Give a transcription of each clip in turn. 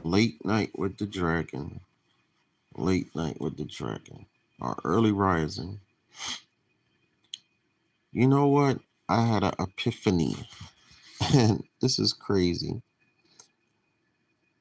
Late night with the dragon. Late night with the dragon. Or early rising. You know what? I had an epiphany. And this is crazy.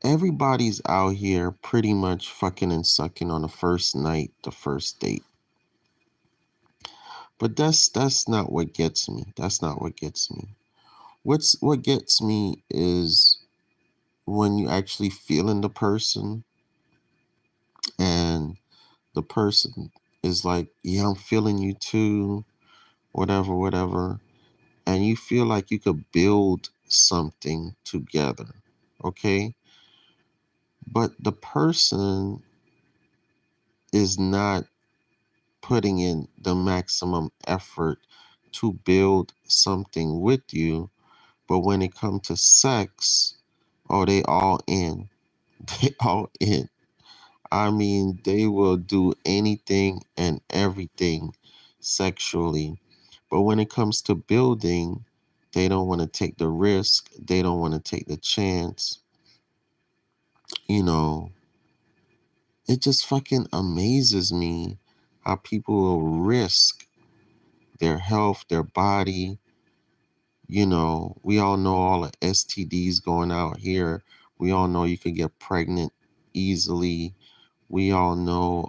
Everybody's out here pretty much fucking and sucking on the first night, the first date. But that's not what gets me. That's not what gets me. What gets me is when you actually feeling the person and the person is like, yeah, I'm feeling you too, whatever, whatever. And you feel like you could build something together. Okay. But the person is not putting in the maximum effort to build something with you. But when it comes to sex, oh, they all in. They all in. I mean, they will do anything and everything sexually. But when it comes to building, they don't want to take the risk. They don't want to take the chance. You know, it just fucking amazes me how people will risk their health, their body. You know, we all know all the STDs going out here. We all know you could get pregnant easily. We all know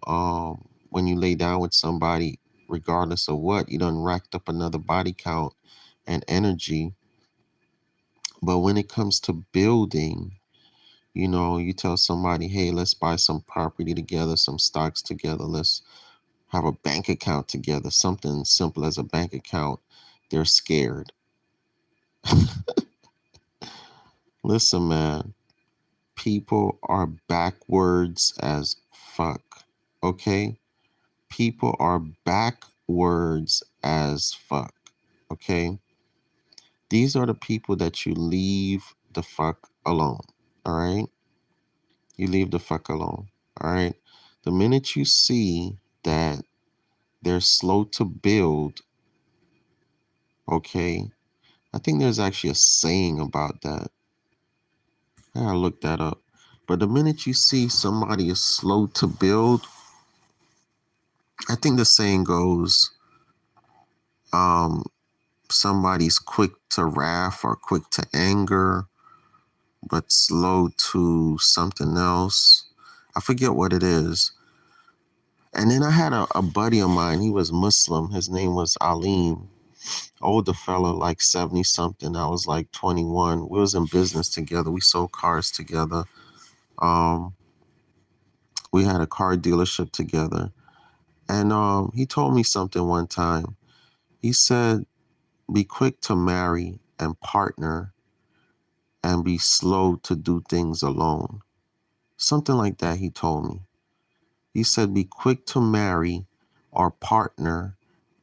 when you lay down with somebody, regardless of what, you done racked up another body count and energy. But when it comes to building, you know, you tell somebody, hey, let's buy some property together, some stocks together. Let's have a bank account together, something simple as a bank account. They're scared. Listen, man, people are backwards as fuck. Okay? People are backwards as fuck. Okay? These are the people that you leave the fuck alone. All right? You leave the fuck alone. All right? The minute you see that they're slow to build, okay? I think there's actually a saying about that. I gotta look that up. But the minute you see somebody is slow to build, I think the saying goes, um, somebody's quick to wrath or quick to anger, but slow to something else. I forget what it is. And then I had a buddy of mine. He was Muslim. His name was Alim. Older fella, like 70 something. I was like 21. We was in business together. We sold cars together. Um, we had a car dealership together. And he told me something one time. He said, be quick to marry and partner and be slow to do things alone. Something like that he told me. He said, be quick to marry or partner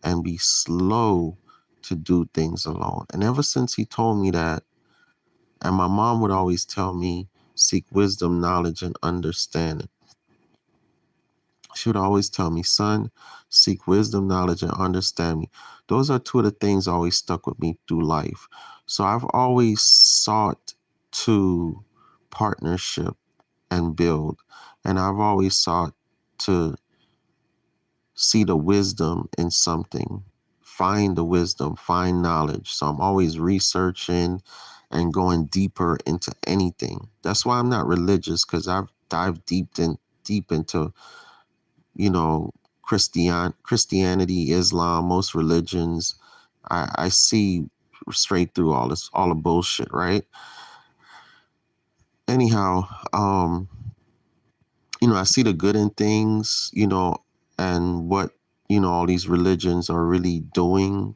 and be slow to do things alone. And ever since he told me that, and my mom would always tell me, seek wisdom, knowledge, and understanding. She would always tell me, son, seek wisdom, knowledge, and understanding. Those are two of the things always stuck with me through life. So I've always sought to partnership and build. And I've always sought to see the wisdom in something, find the wisdom, find knowledge. So I'm always researching and going deeper into anything. That's why I'm not religious, because I've dived deep into, you know, Christianity, Islam, most religions. I see straight through all the bullshit, right? Anyhow, I see the good in things, and what, all these religions are really doing.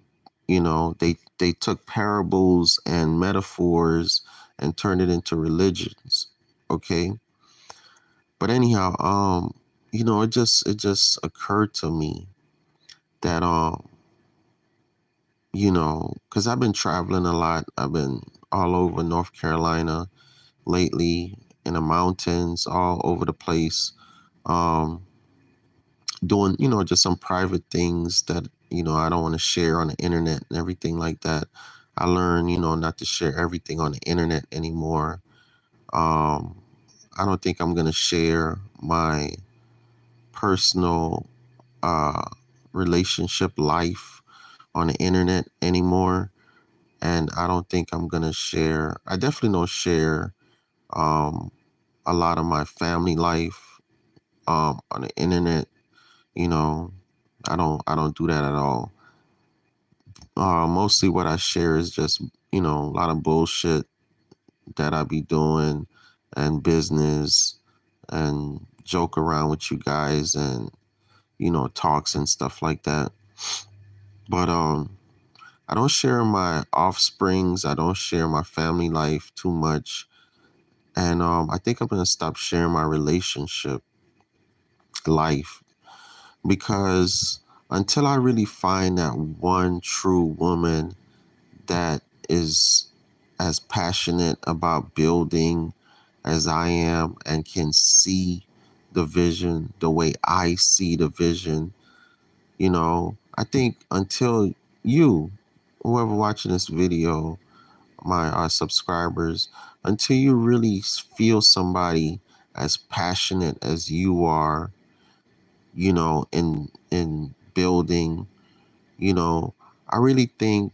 They took parables and metaphors and turned it into religions. Okay. But anyhow, it just occurred to me that, because I've been traveling a lot. I've been all over North Carolina lately, in the mountains, all over the place, um, doing, just some private things that, I don't want to share on the internet and everything like that. I learned, not to share everything on the internet anymore. Um, I don't think I'm going to share my personal uh, relationship life on the internet anymore. And I don't think I'm going to share, I definitely don't share um, a lot of my family life on the internet. You know, I don't do that at all. Mostly what I share is just, a lot of bullshit that I be doing and business and joke around with you guys and, talks and stuff like that. But I don't share my offsprings. I don't share my family life too much. And I think I'm gonna stop sharing my relationship life because until I really find that one true woman that is as passionate about building as I am and can see the vision the way I see the vision, I think until you, whoever watching this video, my subscribers, until you really feel somebody as passionate as you are, in building, you know, I really think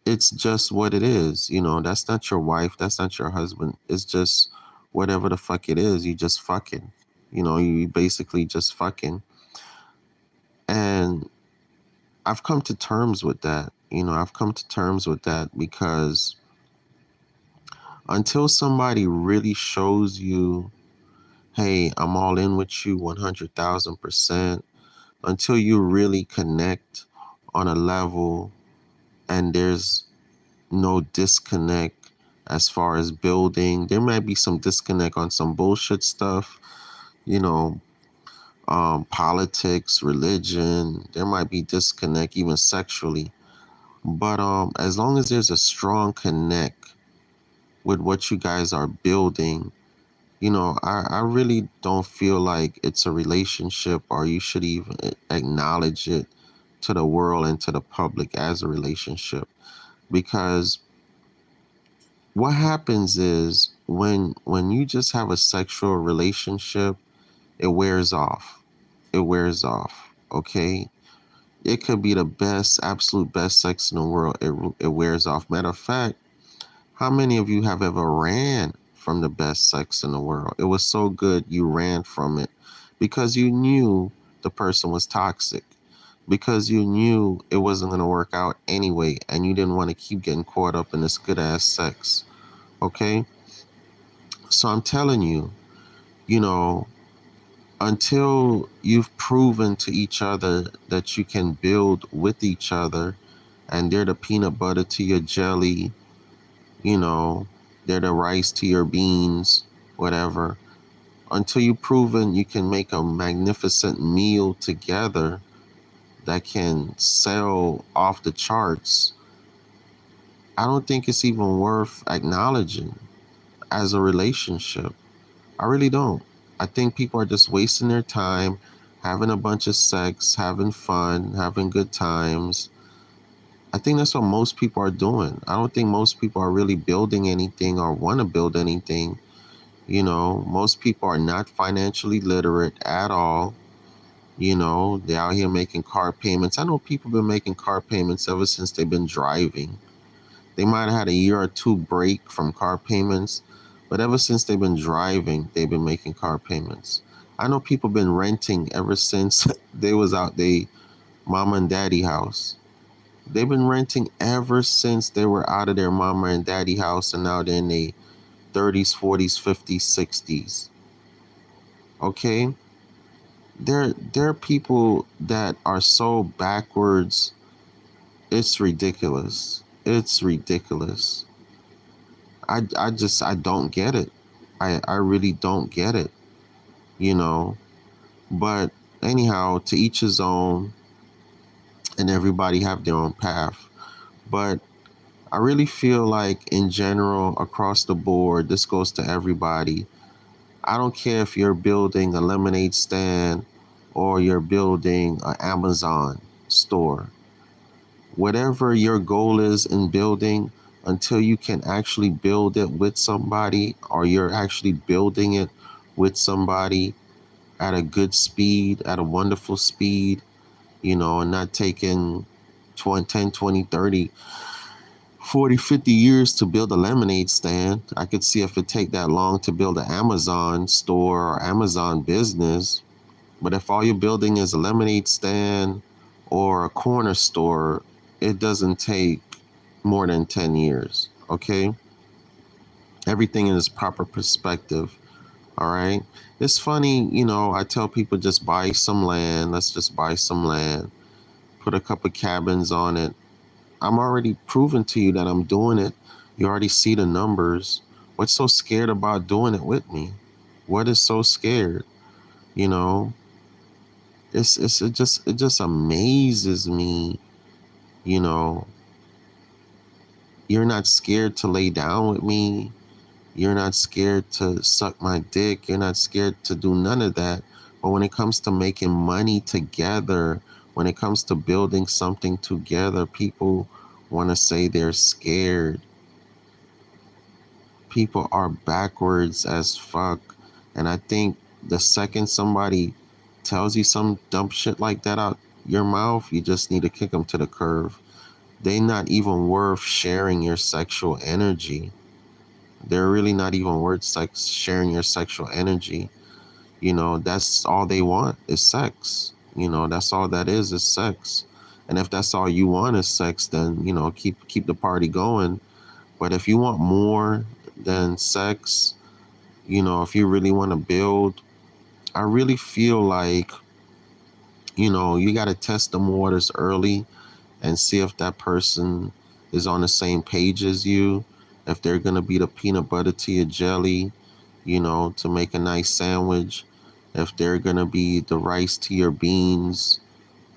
it's just what it is. That's not your wife, that's not your husband. It's just whatever the fuck it is. You just fucking, you basically just fucking. And I've come to terms with that. I've come to terms with that because until somebody really shows you, hey, I'm all in with you 100,000%, until you really connect on a level and there's no disconnect as far as building. There might be some disconnect on some bullshit stuff, you know, politics, religion. There might be disconnect even sexually. But as long as there's a strong connect with what you guys are building, I really don't feel like it's a relationship or you should even acknowledge it to the world and to the public as a relationship. Because what happens is when you just have a sexual relationship, it wears off. It wears off, okay? It could be the best, absolute best sex in the world. It wears off. Matter of fact, how many of you have ever ran from the best sex in the world? It was so good you ran from it because you knew the person was toxic, because you knew it wasn't going to work out anyway, and you didn't want to keep getting caught up in this good ass sex. Okay? So I'm telling you, you know, until you've proven to each other that you can build with each other and they're the peanut butter to your jelly, you know, they're the rice to your beans, whatever. Until you've proven you can make a magnificent meal together that can sell off the charts, I don't think it's even worth acknowledging as a relationship. I really don't. I think people are just wasting their time having a bunch of sex, having fun, having good times. I think that's what most people are doing. I don't think most people are really building anything or want to build anything. Most people are not financially literate at all. They're out here making car payments. I know people have been making car payments ever since they've been driving. They might have had a year or two break from car payments, but ever since they've been driving, they've been making car payments. I know people have been renting ever since they was out they mama and daddy house. They've been renting ever since they were out of their mama and daddy house, and now they're in their 30s, 40s, 50s, 60s. Okay? There are people that are so backwards. It's ridiculous. It's ridiculous. I don't get it. I really don't get it, you know. But anyhow, to each his own, and everybody have their own path. But I really feel like in general, across the board, this goes to everybody. I don't care if you're building a lemonade stand or you're building an Amazon store. Whatever your goal is in building, until you can actually build it with somebody, or you're actually building it with somebody at a good speed, at a wonderful speed, and not taking 20, 10, 20, 30, 40, 50 years to build a lemonade stand. I could see if it take that long to build an Amazon store or Amazon business. But if all you're building is a lemonade stand or a corner store, it doesn't take more than 10 years. Okay? Everything in its proper perspective. All right. It's funny, I tell people just buy some land. Let's just buy some land, put a couple cabins on it. I'm already proving to you that I'm doing it. You already see the numbers. What's so scared about doing it with me? What is so scared? You know, it just amazes me. You know, you're not scared to lay down with me. You're not scared to suck my dick. You're not scared to do none of that. But when it comes to making money together, when it comes to building something together, people want to say they're scared. People are backwards as fuck. And I think the second somebody tells you some dumb shit like that out your mouth, you just need to kick them to the curb. They not even worth sharing your sexual energy. They're really not even worth sharing your sexual energy. That's all they want is sex. That's all that is sex. And if that's all you want is sex, then keep the party going. But if you want more than sex, if you really want to build, I really feel like you got to test the waters early and see if that person is on the same page as you, if they're going to be the peanut butter to your jelly, to make a nice sandwich, if they're going to be the rice to your beans,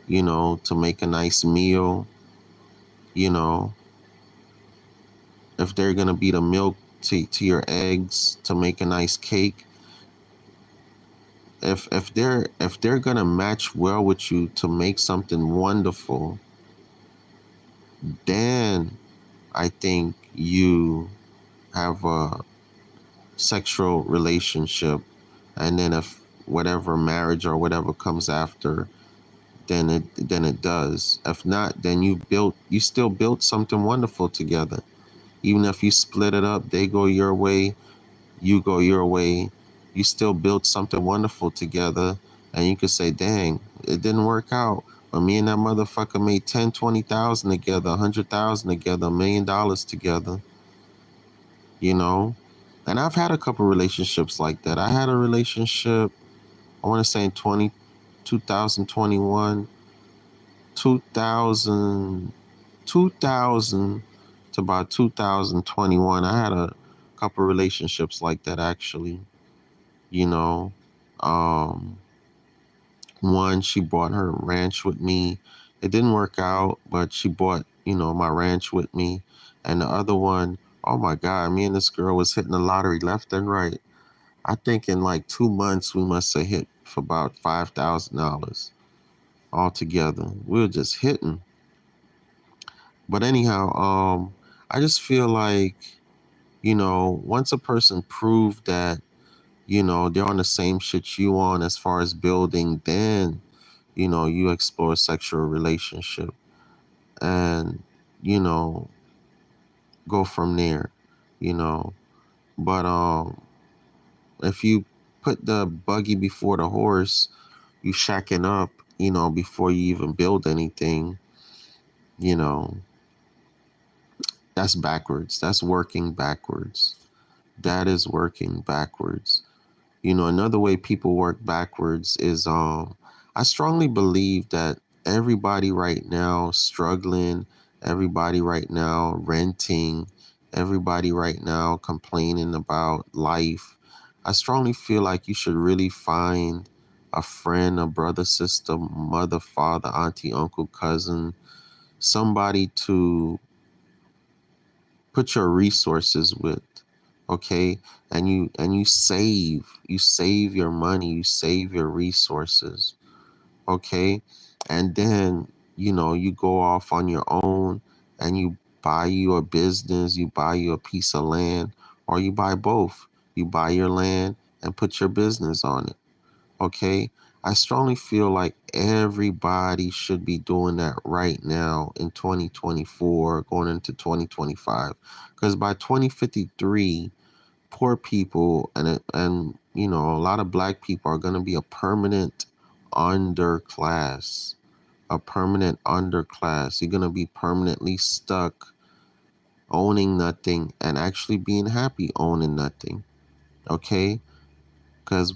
to make a nice meal, you know, if they're going to be the milk to your eggs to make a nice cake. If they're going to match well with you to make something wonderful, then I think you have a sexual relationship. And then if whatever marriage or whatever comes after, then it does. If not, then you still built something wonderful together. Even if you split it up, they go your way, you go your way, you still built something wonderful together. And you could say, dang, it didn't work out, but me and that motherfucker made 10, 20,000 together, 100,000 together, $1 million together. And I've had a couple relationships like that. I had a relationship, I want to say in 2021, 2000, 2000 to about 2021. I had a couple relationships like that, actually. You know, um, One, she bought her ranch with me. It didn't work out, but she bought, my ranch with me. And the other one, oh my God, me and this girl was hitting the lottery left and right. I think in like 2 months, we must have hit for about $5,000 altogether. We were just hitting. But anyhow, I just feel like, once a person proved that, they're on the same shit you on as far as building, then, you explore a sexual relationship and, you know, go from there, you know. But if you put the buggy before the horse, you shacking up, before you even build anything, you know, that's backwards. That's working backwards. That is working backwards. Another way people work backwards is I strongly believe that everybody right now struggling, everybody right now renting, everybody right now complaining about life. I strongly feel like you should really find a friend, a brother, sister, mother, father, auntie, uncle, cousin, somebody to put your resources with, okay? And you save your money, you save your resources, okay? And then you go off on your own and you buy you a business, you buy you a piece of land, or you buy both. You buy your land and put your business on it. Okay? I strongly feel like everybody should be doing that right now in 2024, going into 2025. Because by 2053, poor people and a lot of black people are going to be a permanent underclass. A permanent underclass. You're going to be permanently stuck owning nothing and actually being happy owning nothing. Okay? Because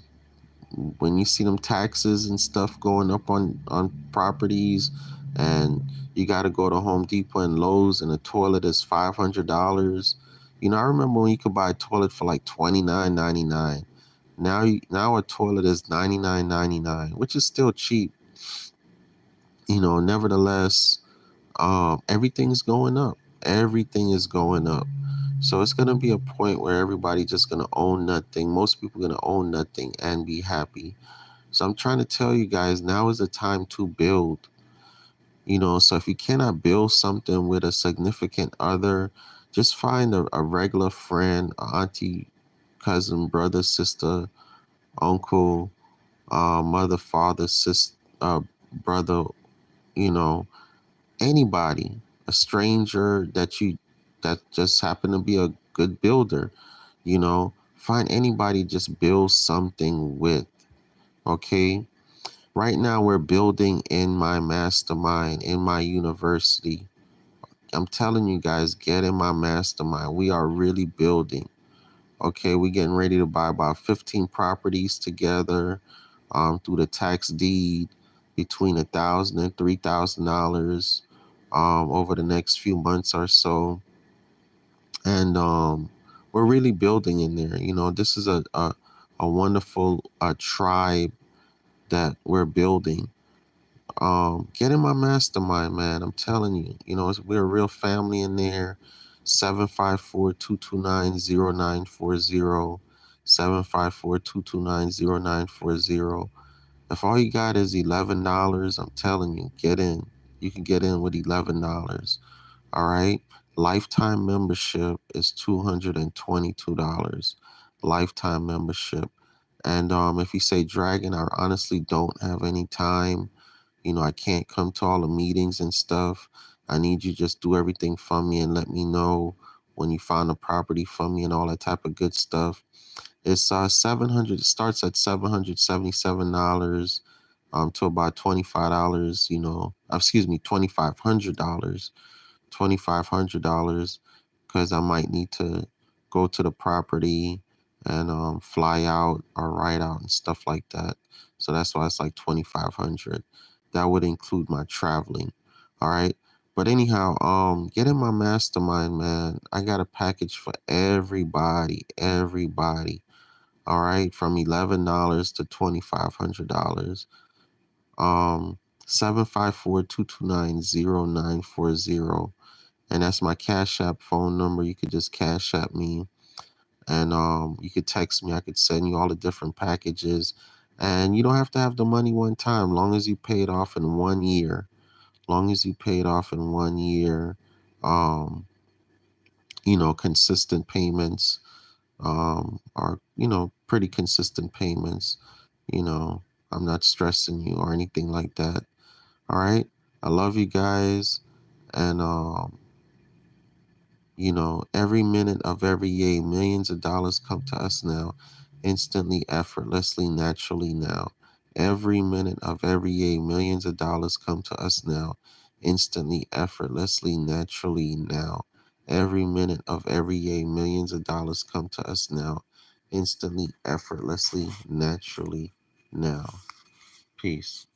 when you see them taxes and stuff going up on properties, and you got to go to Home Depot and Lowe's and a toilet is $500. I remember when you could buy a toilet for like $29.99. Now a toilet is $99.99, which is still cheap. Nevertheless, everything's going up. Everything is going up. So it's going to be a point where everybody just going to own nothing. Most people going to own nothing and be happy. So I'm trying to tell you guys, now is the time to build. So if you cannot build something with a significant other, just find a regular friend, auntie, cousin, brother, sister, uncle, mother, father, sister, brother, you know, anybody, a stranger that just happen to be a good builder, find anybody, just build something with. Okay. Right now we're building in my mastermind, in my university. I'm telling you guys, get in my mastermind. We are really building. Okay, we're getting ready to buy about 15 properties together through the tax deed between $1,000 and $3,000 over the next few months or so. And we're really building in there. This is a wonderful tribe that we're building. Get in my mastermind, man. I'm telling you, we're a real family in there. 754-229-0940. 754-229-0940. If all you got is $11, I'm telling you, get in. You can get in with $11. All right. Lifetime membership is $222. Lifetime membership. And if you say, Dragon, I honestly don't have any time. I can't come to all the meetings and stuff. I need you to just do everything for me and let me know when you find a property for me and all that type of good stuff. It's 700. It starts at $777 to about $25. Excuse me, $2,500. $2,500 because I might need to go to the property and fly out or ride out and stuff like that. So that's why it's like $2,500. That would include my traveling. All right. But anyhow, get in my mastermind, man. I got a package for everybody. Everybody. All right. From $11 to $2,500. 754-229-0940. And that's my Cash App phone number. You could just Cash App me, and you could text me. I could send you all the different packages, and you don't have to have the money one time. Long as you pay it off in 1 year. Long as you pay it off in 1 year. Consistent payments are pretty consistent payments. I'm not stressing you or anything like that. All right. I love you guys, and every minute of every day, millions of dollars come to us now, instantly, effortlessly, naturally now. Every minute of every day, millions of dollars come to us now, instantly, effortlessly, naturally now. Every minute of every day, millions of dollars come to us now, instantly, effortlessly, naturally now. Peace.